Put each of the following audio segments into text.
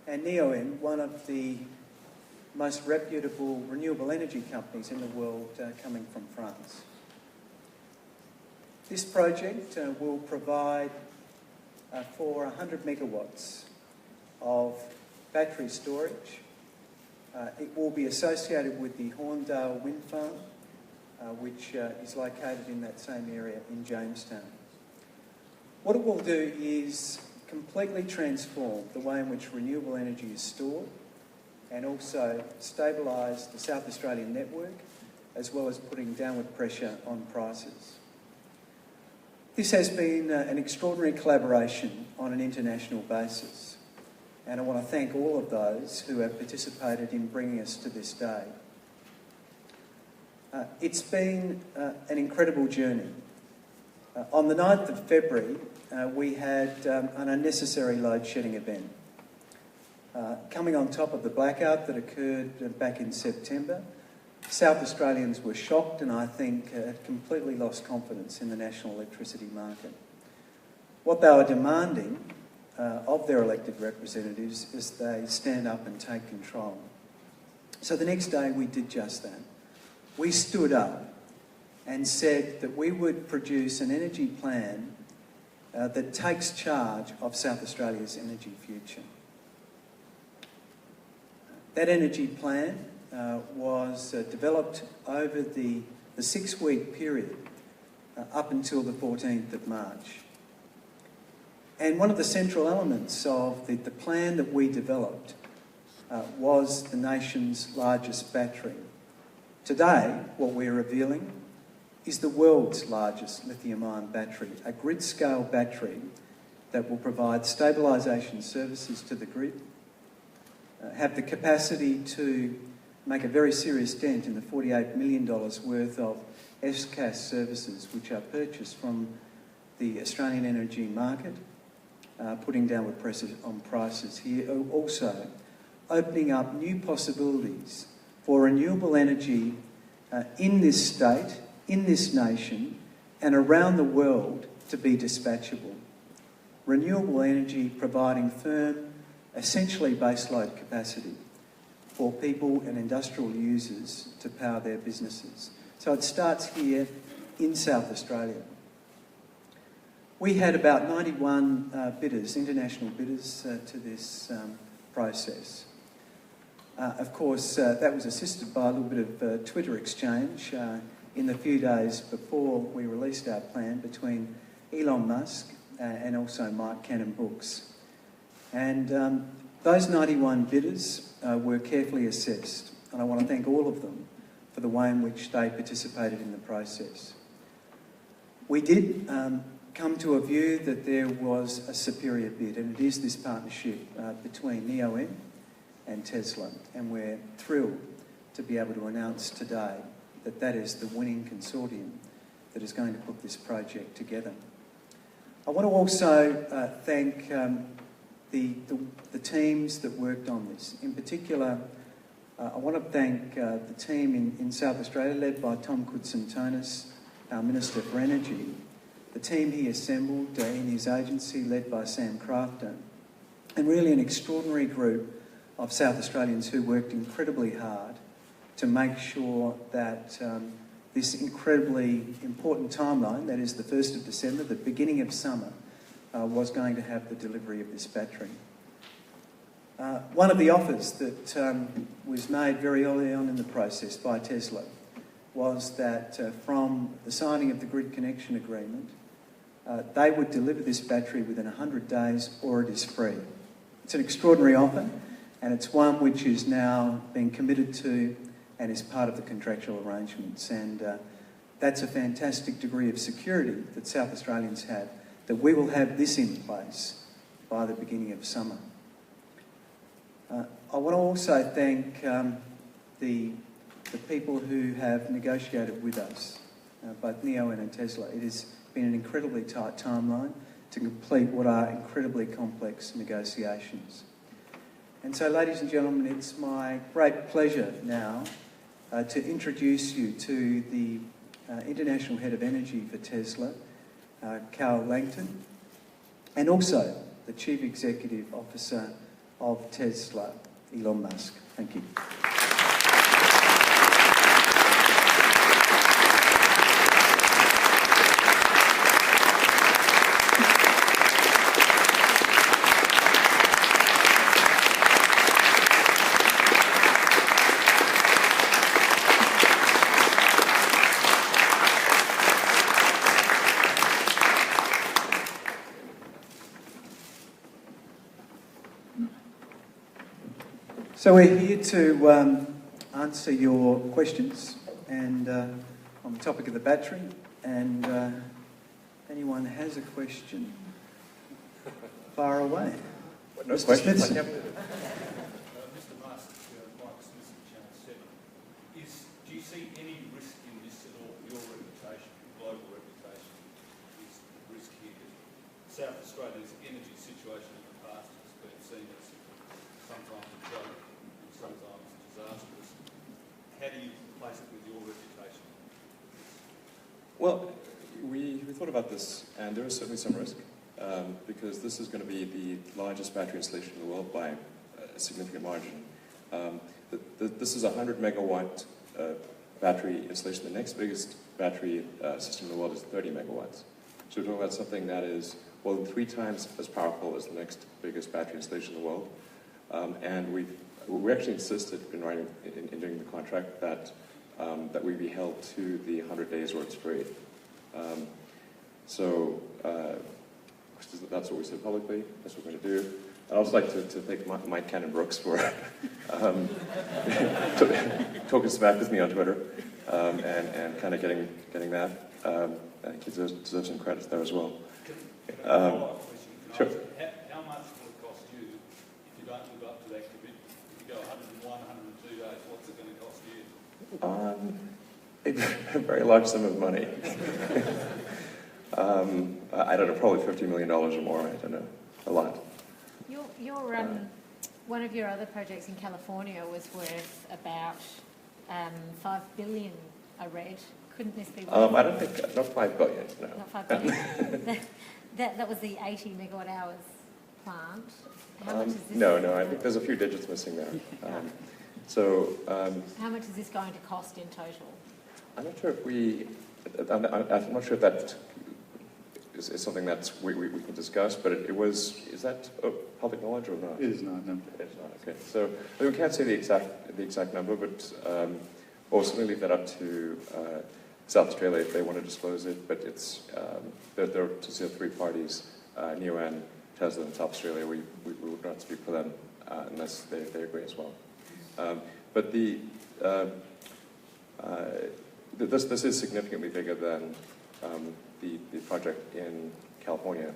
and Neoen, one of the most reputable renewable energy companies in the world, coming from France. This project will provide for 100 megawatts of battery storage. It will be associated with the Horndale wind farm, which is located in that same area in Jamestown. What it will do is completely transform the way in which renewable energy is stored and also stabilise the South Australian network, as well as putting downward pressure on prices. This has been an extraordinary collaboration on an international basis, and I want to thank all of those who have participated in bringing us to this day. It's been an incredible journey. On the 9th of February, we had an unnecessary load shedding event. Coming on top of the blackout that occurred back in September, South Australians were shocked and I think had completely lost confidence in the national electricity market. What they were demanding of their elected representatives is they stand up and take control. So the next day we did just that. We stood up and said that we would produce an energy plan that takes charge of South Australia's energy future. That energy plan was developed over the 6-week period up until the 14th of March. And one of the central elements of the plan that we developed was the nation's largest battery. Today, what we're revealing is the world's largest lithium-ion battery, a grid-scale battery that will provide stabilisation services to the grid, have the capacity to make a very serious dent in the $48 million worth of FCAS services which are purchased from the Australian energy market, putting downward pressure on prices here. Also, opening up new possibilities for renewable energy in this state, in this nation, and around the world to be dispatchable. Renewable energy providing firm, essentially baseload capacity for people and industrial users to power their businesses. So it starts here in South Australia. We had about 91 bidders, international bidders, to this process. Of course, that was assisted by a little bit of Twitter exchange in the few days before we released our plan between Elon Musk and also Mike Cannon-Brookes. And those 91 bidders were carefully assessed, and I want to thank all of them for the way in which they participated in the process. We did come to a view that there was a superior bid, and it is this partnership between Neoen and Tesla, and we're thrilled to be able to announce today that that is the winning consortium that is going to put this project together. I want to also thank the teams that worked on this. In particular, I want to thank the team in South Australia led by Tom Koutsantonis, our Minister for Energy, the team he assembled in his agency led by Sam Crafter, and really an extraordinary group of South Australians who worked incredibly hard to make sure that this incredibly important timeline, that is the 1st of December, the beginning of summer, was going to have the delivery of this battery. One of the offers that was made very early on in the process by Tesla was that from the signing of the grid connection agreement, they would deliver this battery within 100 days or it is free. It's an extraordinary offer, and it's one which is now being committed to and is part of the contractual arrangements. And that's a fantastic degree of security that South Australians have, that we will have this in place by the beginning of summer. I want to also thank the people who have negotiated with us, both Neoen and Tesla. It has been an incredibly tight timeline to complete what are incredibly complex negotiations. And so, ladies and gentlemen, it's my great pleasure now to introduce you to the International Head of Energy for Tesla, Carl Langton, and also the Chief Executive Officer of Tesla, Elon Musk. Thank you. So we're here to answer your questions and on the topic of the battery. And anyone has a question, fire away. No Mr. questions. Smithson. Mr. Musk, Mike Smithson, Channel 7. Do you see any risk in this at all? Your reputation, global reputation, is the risk here. South Australia's energy situation in the past has been seen as sometimes a joke and sometimes disastrous. How do you place it with your reputation? Well, we thought about this, and there is certainly some risk, because this is going to be the largest battery installation in the world by a significant margin. This is a 100 megawatt battery installation. The next biggest battery system in the world is 30 megawatts. So we're talking about something that is, well, 3 times as powerful as the next biggest battery installation in the world. And we actually insisted in writing, in doing the contract that we be held to the 100 days where it's free. That's what we said publicly. That's what we're going to do. I'd also like to thank Mike Cannon-Brooks for talking smack with me on Twitter and kind of getting that. I think he deserves some credit there as well. Sure. How much will it cost you if you don't live up to that commitment? If you go 101, 102 days, what's it going to cost you? A very large sum of money. I don't know, probably $50 million or more. I don't know, a lot. One of your other projects in California was worth about $5 billion. I read. Couldn't this be? I don't think not $5 billion. No. Not $5 billion. that was the 80 megawatt hours plant. How much is this? No, I think there's a few digits missing there. How much is this going to cost in total? I'm not sure if I'm not sure if that is something that we can discuss, but it was. Is that public knowledge or not? It is not. No. It's not. Okay. So we can't say the exact number, but we'll certainly leave that up to South Australia if they want to disclose it. But it's there are just 3 parties: Neoen, Tesla, and South Australia. We would not speak for them unless they agree as well. But this is significantly bigger than the project in California,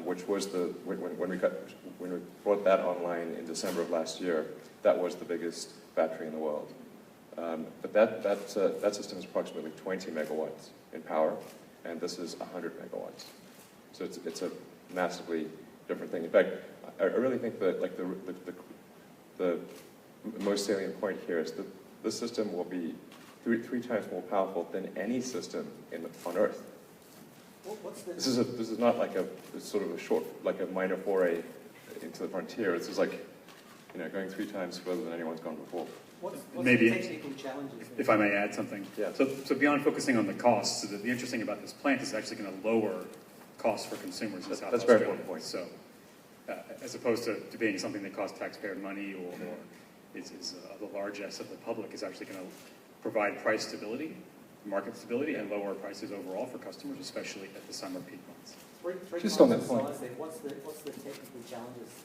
which was when we brought that online in December of last year. That was the biggest battery in the world. But that system is approximately 20 megawatts in power, and this is 100 megawatts. So it's a massively different thing. In fact, I really think that the most salient point here is that this system will be three times more powerful than any system on Earth. This is not like sort of a short, like a minor foray into the frontier. This is like, going 3 times further than anyone's gone before. What's Maybe, the technical challenges? if I may add something. Yeah. So beyond focusing on the costs, so the interesting about this plant is actually going to lower costs for consumers in South That's a very Australia. important point. So, as opposed to being something that costs taxpayer money or is the largesse of the public, is actually going to provide price stability, market stability, and lower prices overall for customers, especially at the summer peak months. Just on that point. What's the technical challenges?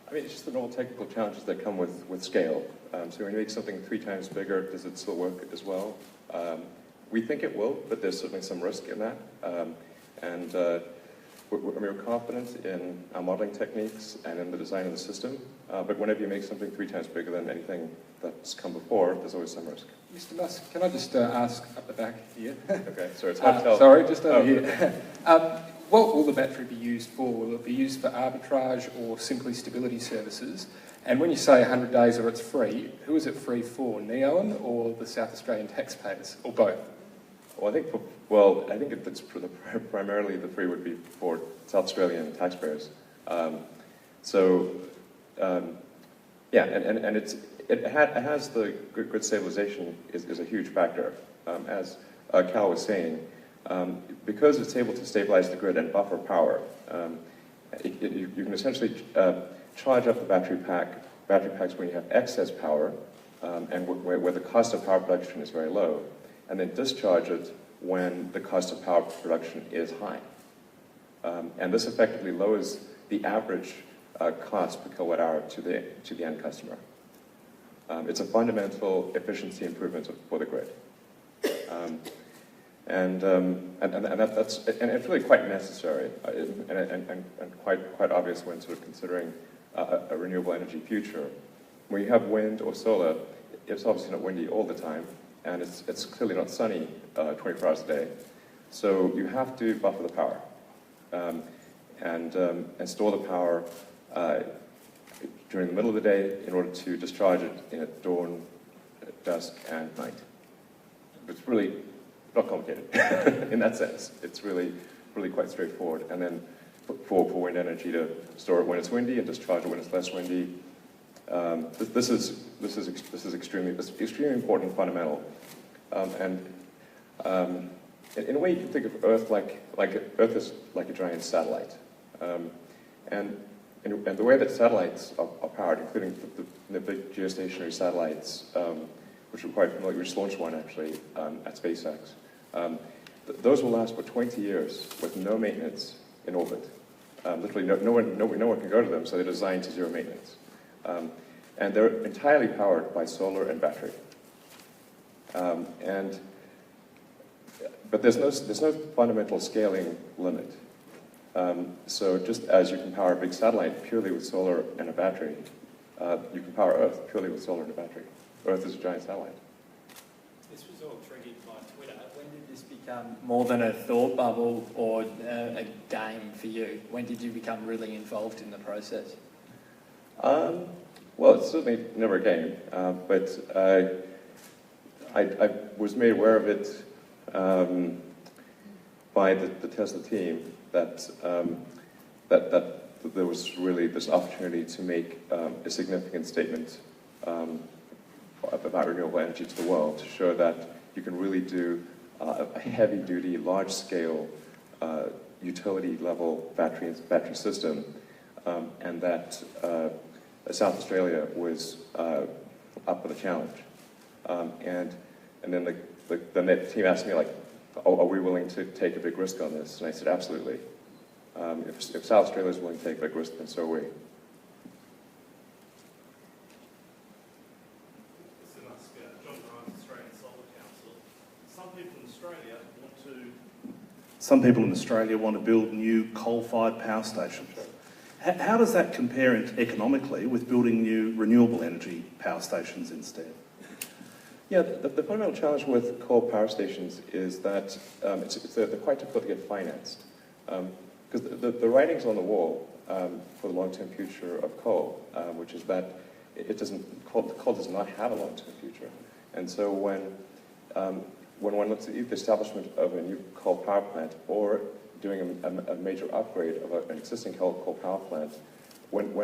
I mean, it's just the normal technical challenges that come with scale. So when you make something 3 times bigger, does it still work as well? We think it will, but there's certainly some risk in that. We're confident in our modeling techniques and in the design of the system. But whenever you make something 3 times bigger than anything that's come before, there's always some risk. Mr. Musk, can I just ask up the back here? Okay, so it's hard to tell. Sorry, just over here. What will the battery be used for? Will it be used for arbitrage or simply stability services? And when you say 100 days or it's free, who is it free for? Neoen or the South Australian taxpayers, or both? Well, I think it's primarily the free would be for South Australian taxpayers. So yeah, and it has the grid stabilization is a huge factor. As Cal was saying, because it's able to stabilize the grid and buffer power, you can essentially charge up the battery packs when you have excess power, and where the cost of power production is very low, and then discharge it when the cost of power production is high. And this effectively lowers the average cost per kilowatt hour to the end customer. It's a fundamental efficiency improvement for the grid. And it's really quite necessary and quite obvious when sort of considering a renewable energy future. When you have wind or solar, it's obviously not windy all the time, and it's clearly not sunny 24 hours a day. So you have to buffer the power and store the power during the middle of the day in order to discharge it at dawn, dusk, and night. It's really not complicated in that sense. It's really quite straightforward. And then for wind energy to store it when it's windy and discharge it when it's less windy. This is extremely important, fundamental. And in a way, you can think of Earth like Earth is like a giant satellite. And the way that satellites are powered, including the big geostationary satellites, which we're quite familiar, we just launched one actually at SpaceX. Those will last for 20 years with no maintenance in orbit. Literally, no one can go to them, so they're designed to zero maintenance. And they're entirely powered by solar and battery. But there's no fundamental scaling limit. So just as you can power a big satellite purely with solar and a battery, you can power Earth purely with solar and a battery. Earth is a giant satellite. This was all triggered by Twitter. When did this become more than a thought bubble or a game for you? When did you become really involved in the process? Well, it's certainly never a game, but I was made aware of it by the Tesla team that there was really this opportunity to make a significant statement about renewable energy to the world, to show that you can really do a heavy-duty, large-scale, utility-level battery system, and that South Australia was up for the challenge. And then the team asked me, like, are we willing to take a big risk on this? And I said, absolutely. If South Australia is willing to take a big risk, then so are we. Some people in Australia want to build new coal-fired power stations. How does that compare economically with building new renewable energy power stations instead? Yeah, the fundamental challenge with coal power stations is that they're quite difficult to get financed. Because the writing's on the wall for the long-term future of coal, which is that coal does not have a long-term future. And so when one looks at the establishment of a new coal power plant or doing a major upgrade of an existing coal power plant, when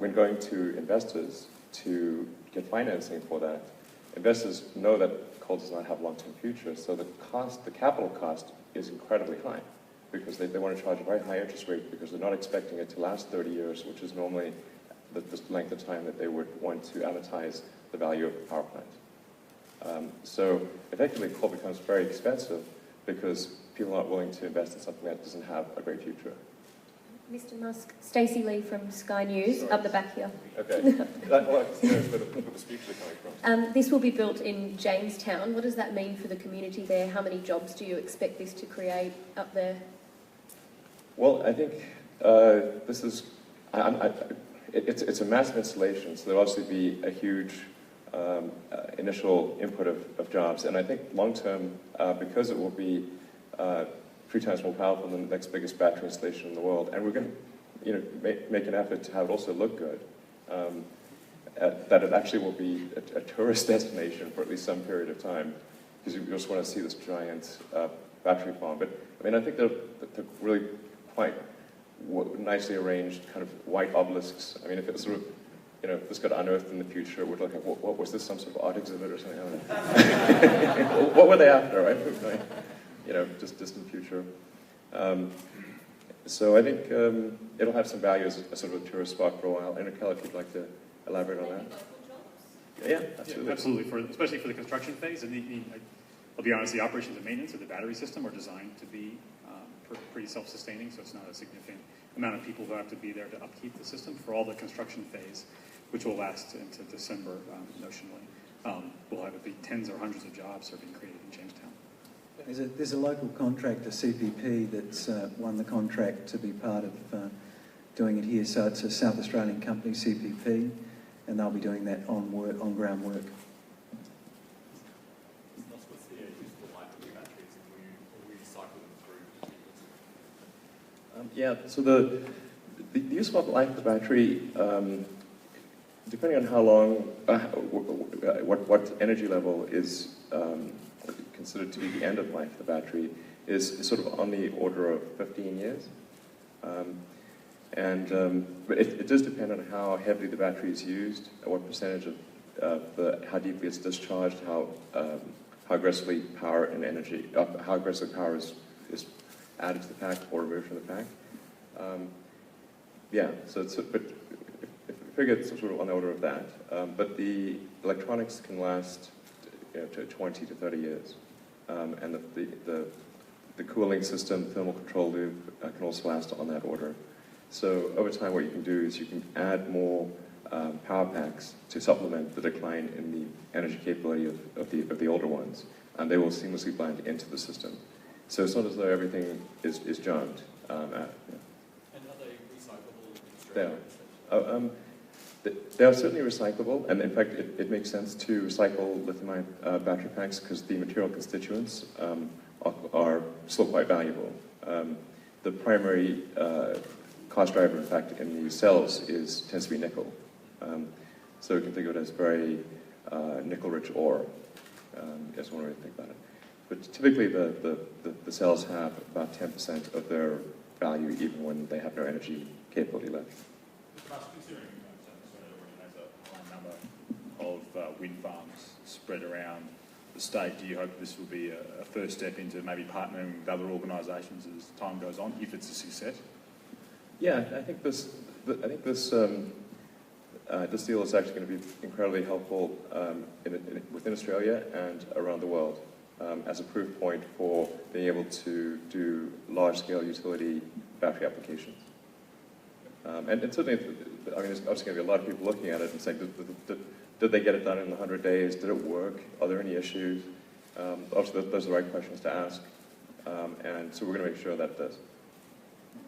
going to investors to get financing for that, investors know that coal does not have a long-term future, so the capital cost is incredibly high because they want to charge a very high interest rate because they're not expecting it to last 30 years, which is normally the length of time that they would want to amortize the value of the power plant. So effectively, coal becomes very expensive because people aren't willing to invest in something that doesn't have a great future. Mr. Musk, Stacey Lee from Sky News, Sorry. Up the back here. Okay. Where the speakers are coming from. This will be built in Jamestown. What does that mean for the community there? How many jobs do you expect this to create up there? Well, I think this is, it's a massive installation, so there'll obviously be a huge initial input of jobs. And I think long-term, because it will be 3 times more powerful than the next biggest battery installation in the world, and we're going to make an effort to have it also look good, that it actually will be a tourist destination for at least some period of time, because you just want to see this giant battery farm. But I mean, I think they're really quite nicely arranged kind of white obelisks. I mean, if it's sort of, if this got unearthed in the future, we'd look at, what was this, some sort of art exhibit or something? I don't know. What were they after, right? Just distant future. So I think it'll have some value as a sort of a tourist spot for a while. And Kel, if you'd like to elaborate on that. Yeah, absolutely. Yeah, absolutely, especially for the construction phase. And I'll be honest, the operations and maintenance of the battery system are designed to be pretty self-sustaining, so it's not a significant amount of people who have to be there to upkeep the system for all the construction phase, which will last into December, notionally. We'll have tens or hundreds of jobs that are being created in Jamestown. There's a local contractor, CPP, that's won the contract to be part of doing it here. So it's a South Australian company, CPP, and they'll be doing that on-ground work. What's the useful life of the batteries, and will you cycle them through? Yeah, so the useful life of the battery, depending on how long, what energy level is considered to be the end of life of the battery, is sort of on the order of 15 years. But it does depend on how heavily the battery is used, what percentage of how deeply it's discharged, how aggressively power and energy, how aggressive power is added to the pack or removed from the pack. So but I figure it's sort of on the order of that. But the electronics can last to 20 to 30 years. And the cooling system, thermal control loop, can also last on that order. So over time, what you can do is you can add more power packs to supplement the decline in the energy capability of the older ones, and they will seamlessly blend into the system. So it's not as though everything is junk. And are they recyclable? They are certainly recyclable, and in fact, it makes sense to recycle lithium-ion battery packs because the material constituents are still quite valuable. The primary cost driver, in fact, in the cells tends to be nickel. So you can think of it as very nickel-rich ore. That's one way to think about it. But typically, the cells have about 10% of their value, even when they have no energy capability left. Considering Australia already has a high number of wind farms spread around the state, do you hope this will be a first step into maybe partnering with other organisations as time goes on, if it's a success? Yeah, I think this deal is actually going to be incredibly helpful within Australia and around the world as a proof point for being able to do large-scale utility battery applications. And certainly, I mean, there's obviously going to be a lot of people looking at it and saying, did they get it done in 100 days? Did it work? Are there any issues? Obviously, those are the right questions to ask. And so we're going to make sure that it does.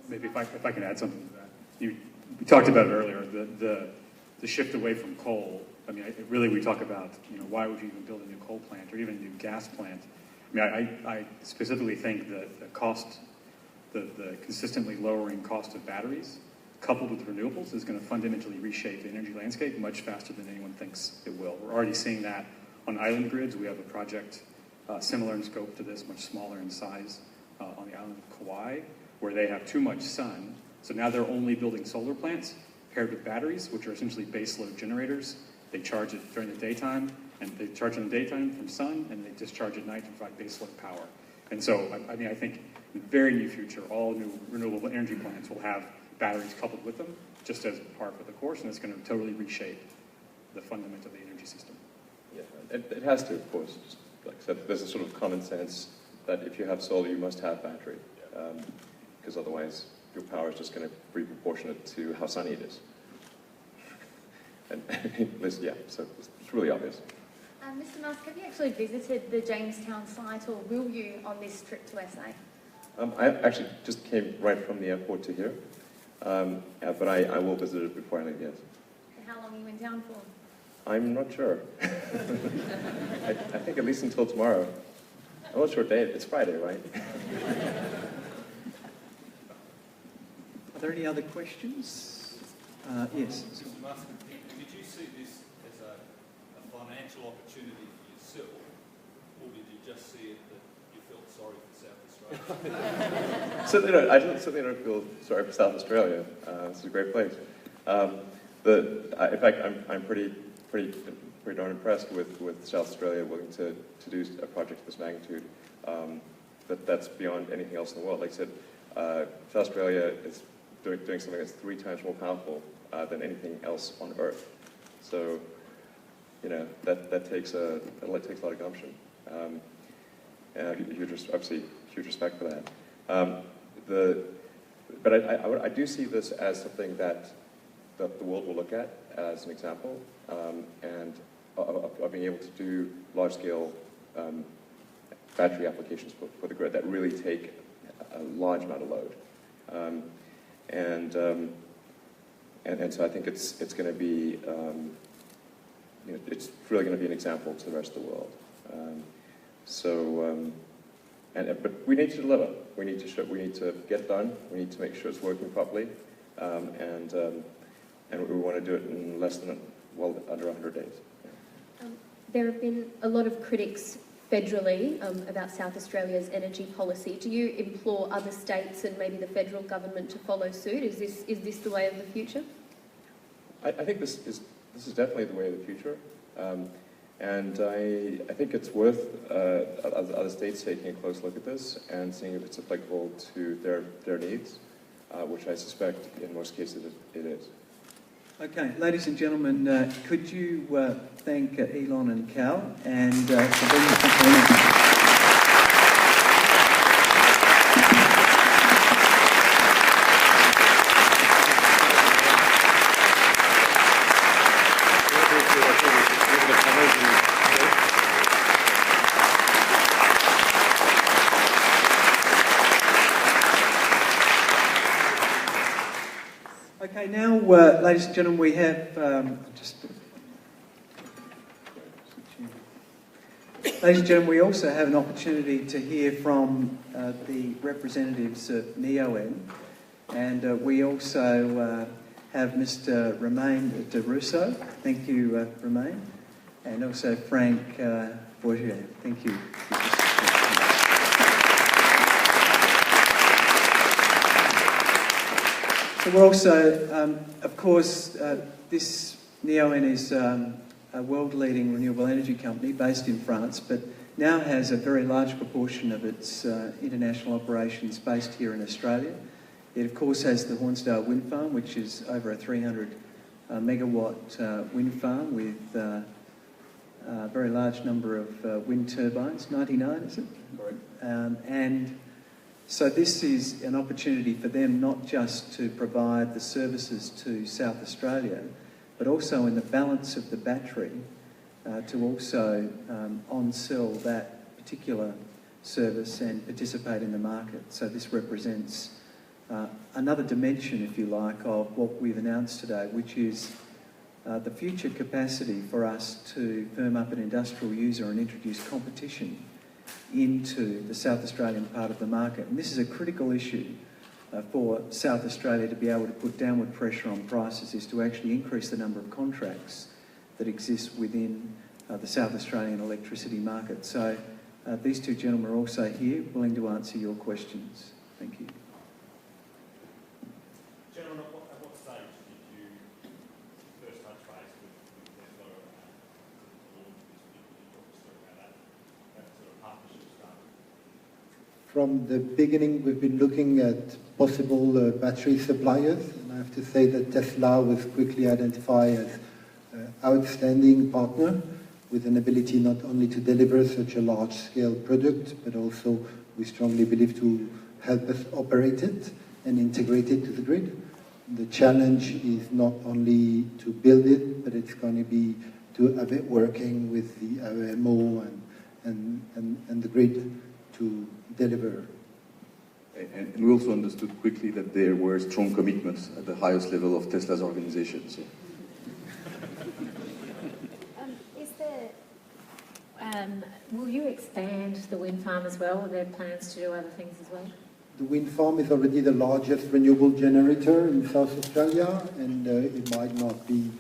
Maybe if I can add something to that. We talked about it earlier, the shift away from coal. I mean, really we talk about, why would you even build a new coal plant or even a new gas plant? I mean, I specifically think that the cost, the consistently lowering cost of batteries coupled with renewables is going to fundamentally reshape the energy landscape much faster than anyone thinks it will. We're already seeing that on island grids. We have a project similar in scope to this, much smaller in size, on the island of Kauai, where they have too much sun. So now they're only building solar plants paired with batteries, which are essentially base-load generators. They charge it during the daytime, and they charge in the daytime from sun, and they discharge at night to provide base-load power. And so, I mean, I think in the very near future, all new renewable energy plants will have batteries coupled with them, just as part of the course, and it's going to totally reshape the fundament of the energy system. Yeah, it has to, of course. Just like I said, there's a sort of common sense that if you have solar, you must have battery, because otherwise your power is just going to be proportionate to how sunny it is. And yeah, so it's really obvious. Mr. Musk, have you actually visited the Jamestown site, or will you on this trip to SA? I actually just came right from the airport to here, but I will visit it before I leave, yes. How long are you in town for? I'm not sure. I think at least until tomorrow. I'm not sure what day. It's Friday, right? Are there any other questions? Yes. Mr. Musk, did you see this as a financial opportunity for yourself, or did you just see it that you felt sorry for South Australia? Certainly don't. I certainly don't feel sorry for South Australia. It's a great place. In fact, I'm pretty darn impressed with South Australia willing to do a project of this magnitude. That's beyond anything else in the world. Like I said, South Australia is doing something that's 3 times more powerful than anything else on Earth. So, you know, that takes a lot of gumption. Obviously, huge respect for that. But I do see this as something that the world will look at as an example, and of being able to do large-scale battery applications for the grid that really take a large amount of load. And so I think it's going to be, you know, it's really going to be an example to the rest of the world. But we need to deliver. We need to get it done. We need to make sure it's working properly, and we want to do it in less than, under 100 days. There have been a lot of critics federally about South Australia's energy policy. Do you implore other states and maybe the federal government to follow suit? Is this the way of the future? I think this is definitely the way of the future, and I think it's worth other states taking a close look at this and seeing if it's applicable to their needs, which I suspect in most cases it is. Okay, ladies and gentlemen, could you thank Elon and Cal and for being here. Okay, now, ladies and gentlemen, we have ladies and gentlemen, we also have an opportunity to hear from the representatives of NEON, and we also have Mr. Romain de Russo. Thank you, Romain, and also Frank Bourget. Thank you. So we're also, of course, this NEON is a world-leading renewable energy company based in France, but now has a very large proportion of its international operations based here in Australia. It, of course, has the Hornsdale wind farm, which is over a 300 megawatt wind farm with a very large number of wind turbines, 99, is it? Correct. And so this is an opportunity for them not just to provide the services to South Australia, but also in the balance of the battery to also on-sell that particular service and participate in the market. So this represents another dimension, if you like, of what we've announced today, which is the future capacity for us to firm up an industrial user and introduce competition into the South Australian part of the market. And this is a critical issue for South Australia to be able to put downward pressure on prices, is to actually increase the number of contracts that exist within the South Australian electricity market. So these two gentlemen are also here, willing to answer your questions. Thank you. Gentlemen, at what stage did you first touch base with Tesla and launch that sort of partnership started? From the beginning, we've been looking at possible battery suppliers, and I have to say that Tesla was quickly identified as an outstanding partner with an ability not only to deliver such a large-scale product, but also, we strongly believe, to help us operate it and integrate it to the grid. The challenge is not only to build it, but it's going to be to have it working with the OMO and the grid to deliver. And we also understood quickly that there were strong commitments at the highest level of Tesla's organization. So. Will you expand the wind farm as well? Are there plans to do other things as well? The wind farm is already the largest renewable generator in South Australia, and it might not be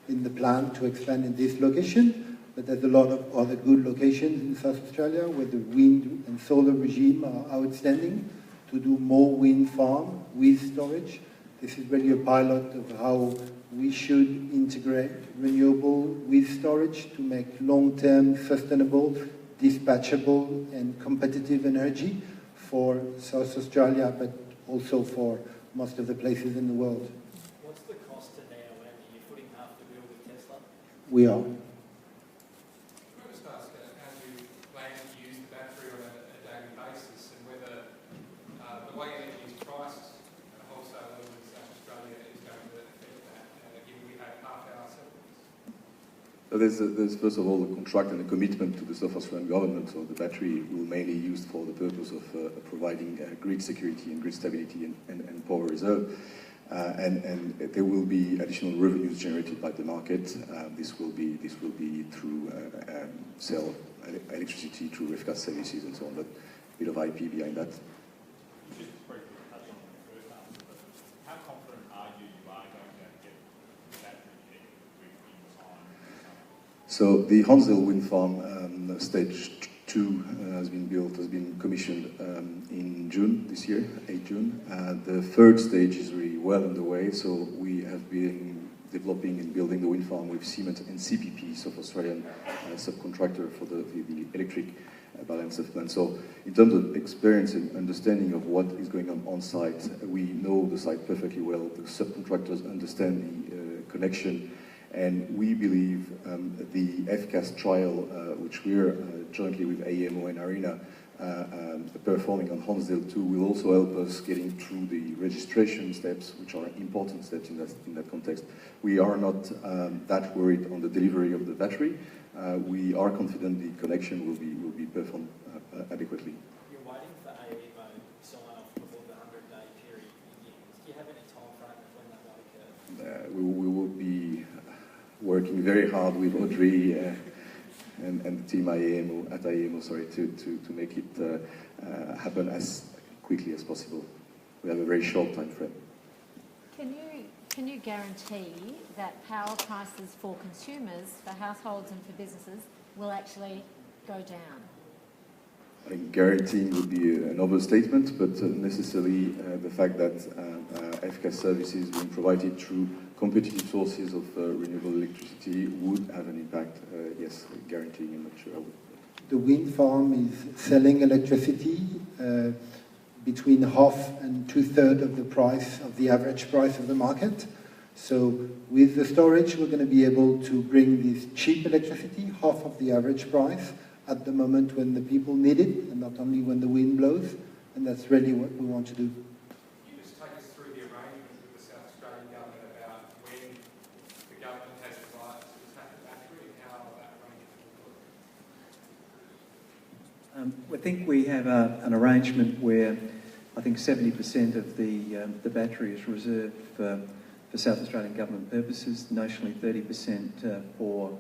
in the plan to expand in this location. but there's a lot of other good locations in South Australia where the wind and solar regime are outstanding to do more wind farm with storage. This is really a pilot of how we should integrate renewable with storage to make long-term, sustainable, dispatchable and competitive energy for South Australia, but also for most of the places in the world. What's the cost to Neoen? Are you footing half the bill with Tesla? We are. Can I just ask how you plan to use the battery on a daily basis, and whether the way energy is priced at a wholesale level in South Australia is going to affect that, given we have half-hour settlements? So there's first of all a contract and a commitment to the South Australian government. So the battery will mainly be used for the purpose of providing grid security and grid stability and power reserve. And there will be additional revenues generated by the market. This will be through sale of electricity through REFCA services and so on. But a bit of IP behind that. Just briefly touch on the first answer, but how confident are you are going to get the battery connected in time? So the Hornsdale Wind Farm stage 2 has been commissioned in June this year, 8 June. The third stage is really well underway, so we have been developing and building the wind farm with Siemens and CPP, South Australian subcontractor for the electric balance of plant. So in terms of experience and understanding of what is going on site, we know the site perfectly well. The subcontractors understand the connection. And we believe the FCAS trial, which we're jointly with AEMO and ARENA performing on Hornsdale 2, will also help us getting through the registration steps, which are important steps in that context. We are not that worried on the delivery of the battery. We are confident the connection will be performed adequately. You're waiting for AEMO sign-off before the 100-day period begins. Do you have any time frame of when that might occur? We will be working very hard with Audrey and the team at AEMO, to make it happen as quickly as possible. We have a very short time frame. Can you guarantee that power prices for consumers, for households and for businesses, will actually go down? I think guaranteeing would be an overstatement, but necessarily the fact that FCAS services being provided through competitive sources of renewable electricity would have an impact. Yes, guaranteeing, I'm not sure I would. The wind farm is selling electricity between half and 2/3 of the price of the average price of the market. So with the storage, we're going to be able to bring this cheap electricity, half of the average price, at the moment when the people need it, and not only when the wind blows, and that's really what we want to do. Can you just take us through the arrangement with the South Australian government about when the government has the right to attack the battery and how that arrangement will work? I think we have an arrangement where I think 70% of the battery is reserved for South Australian government purposes, notionally 30% for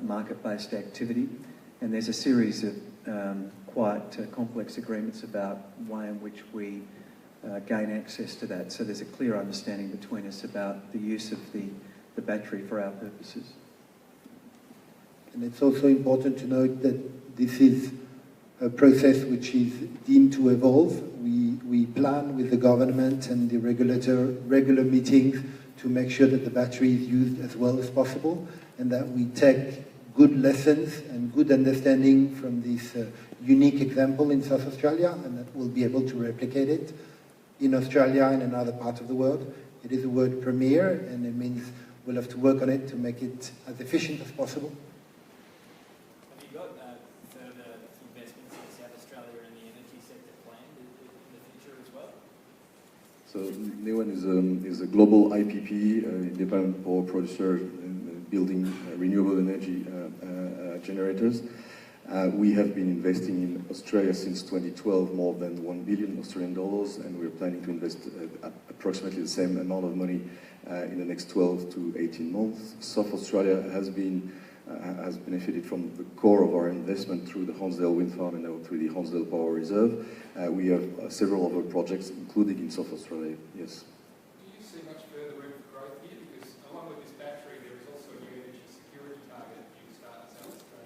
market-based activity. And there's a series of quite complex agreements about the way in which we gain access to that. So there's a clear understanding between us about the use of the battery for our purposes. And it's also important to note that this is a process which is deemed to evolve. We plan with the government and the regulator regular meetings to make sure that the battery is used as well as possible, and that we take good lessons and good understanding from this unique example in South Australia, and that we'll be able to replicate it in Australia and in other parts of the world. It is a word premiere, and it means we'll have to work on it to make it as efficient as possible. Have you got further investments in South Australia in the energy sector planned in the future as well? So Neoen is a global IPP, independent power producer, building renewable energy generators. We have been investing in Australia since 2012 more than 1 billion Australian dollars, and we're planning to invest approximately the same amount of money in the next 12 to 18 months. South Australia has benefited from the core of our investment through the Hornsdale Wind Farm and now through the Hornsdale Power Reserve. We have several other projects, including in South Australia, yes. Do you see much further room for growth here? Because along with this battery, there is also a new energy security target due to start in South Australia.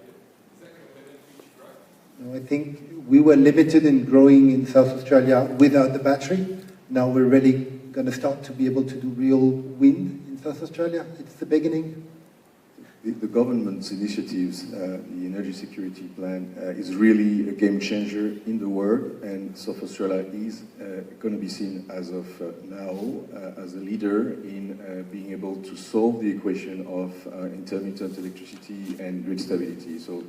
I think we were limited in growing in South Australia without the battery. Now we're really going to start to be able to do real wind in South Australia. It's the beginning. The government's initiatives, the Energy Security Plan, is really a game changer in the world, and South Australia is going to be seen as of now as a leader in being able to solve the equation of intermittent electricity and grid stability. So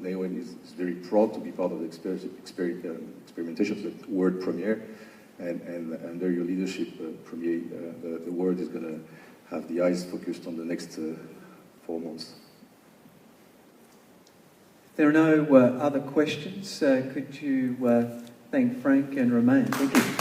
Neoen is very proud to be part of the experimentation of the world premiere, and under your leadership, Premier, the world is going to have the eyes focused on the next 4 months. If there are no other questions, could you thank Frank and Romain? Thank you.